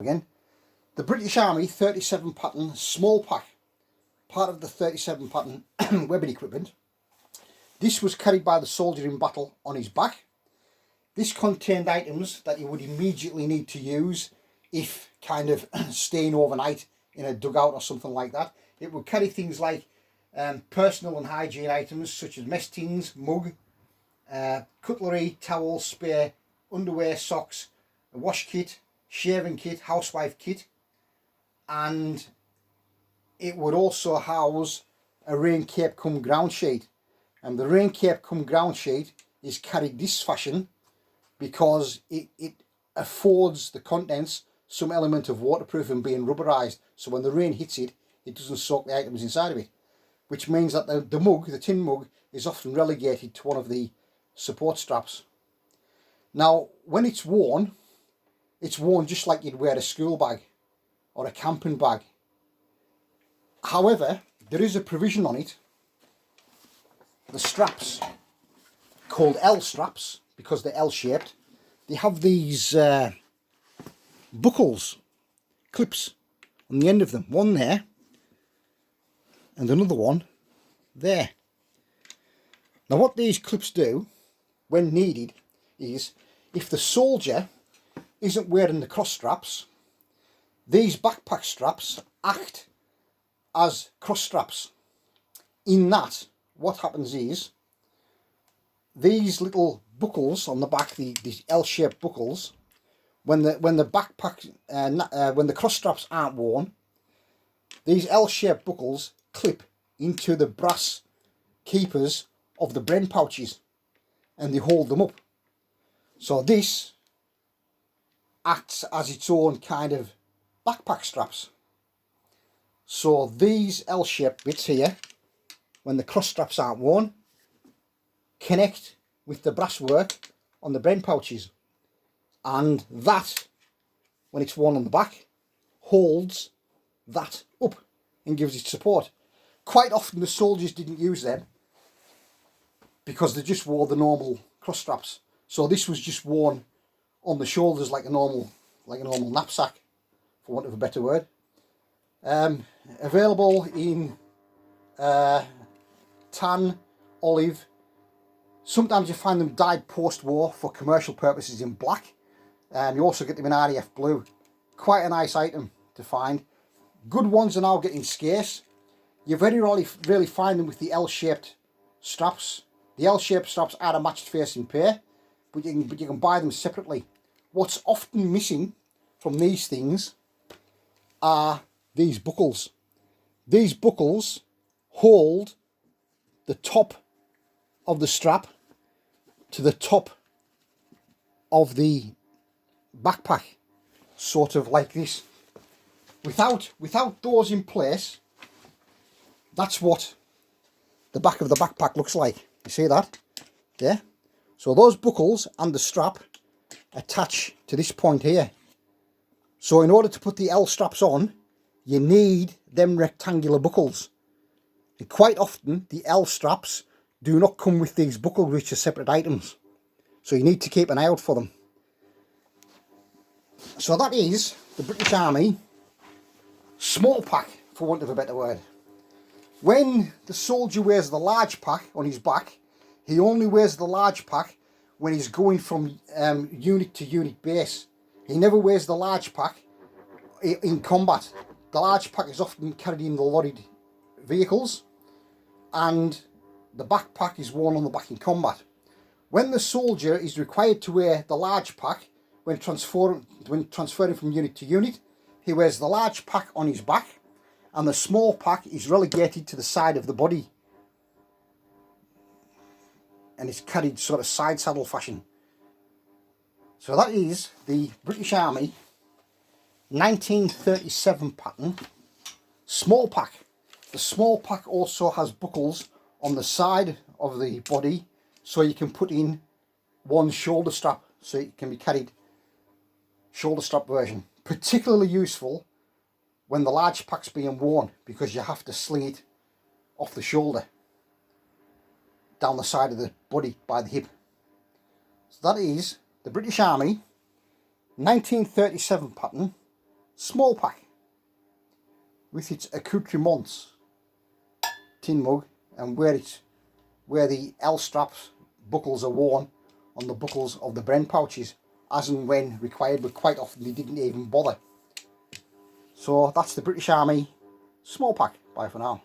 Again, the British Army 37 pattern small pack, part of the 37 pattern weapon equipment. This was carried by the soldier in battle on his back. This contained items that he would immediately need to use if kind of staying overnight in a dugout or something like that. It would carry things like personal and hygiene items such as mess tins, mug, cutlery, towels, spare, underwear, socks, a wash kit, shaving kit, housewife kit, and it would also house a rain cape cum ground sheet. And the rain cape cum ground sheet is carried this fashion because it affords the contents some element of waterproof and being rubberized, so when the rain hits it, it doesn't soak the items inside of it, which means that the mug, the tin mug, is often relegated to one of the support straps. Now, when it's worn just like you'd wear a school bag or a camping bag. However, there is a provision on it. The straps, called L straps, because they're L-shaped, they have these buckles, clips on the end of them. One there, and another one there. Now what these clips do, when needed, is if the soldier isn't wearing the cross straps, these backpack straps act as cross straps. In that, what happens is these little buckles on the back, these L-shaped buckles, when the backpack when the cross straps aren't worn, these L-shaped buckles clip into the brass keepers of the bren pouches and they hold them up. So this acts as its own kind of backpack straps. So these L-shaped bits here, when the cross straps aren't worn, connect with the brass work on the bren pouches, and that, when it's worn on the back, holds that up and gives it support. Quite often the soldiers didn't use them because they just wore the normal cross straps, so this was just worn on the shoulders like a normal knapsack, for want of a better word. Available in tan, olive. Sometimes you find them dyed post-war for commercial purposes in black. You also get them in RAF blue. Quite a nice item to find. Good ones are now getting scarce. You very rarely find them with the L-shaped straps. The L-shaped straps are a matched facing pair, but you can buy them separately. What's often missing from these things are these buckles. These buckles hold the top of the strap to the top of the backpack, sort of like this. Without those in place, that's what the back of the backpack looks like. You see that? Yeah? So those buckles and the strap attach to this point here. So in order to put the L straps on, you need them rectangular buckles. And quite often the L straps do not come with these buckles, which are separate items. So you need to keep an eye out for them. So that is the British Army small pack, for want of a better word. When the soldier wears the large pack on his back, he only wears the large pack when he's going from unit to unit base. He never wears the large pack in combat. The large pack is often carried in the lorried vehicles, and the backpack is worn on the back in combat. When the soldier is required to wear the large pack when transferring from unit to unit, he wears the large pack on his back, and the small pack is relegated to the side of the body, and it's carried sort of side saddle fashion. So that is the British Army 1937 pattern small pack. The small pack also has buckles on the side of the body, so you can put in one shoulder strap, so it can be carried shoulder strap version. Particularly useful when the large pack's being worn, because you have to sling it off the shoulder down the side of the body by the hip. So that is the British Army 1937 pattern small pack with its accoutrements tin mug, and where the L straps buckles are worn on the buckles of the Bren pouches as and when required, but quite often they didn't even bother. So that's the British Army small pack. Bye for now.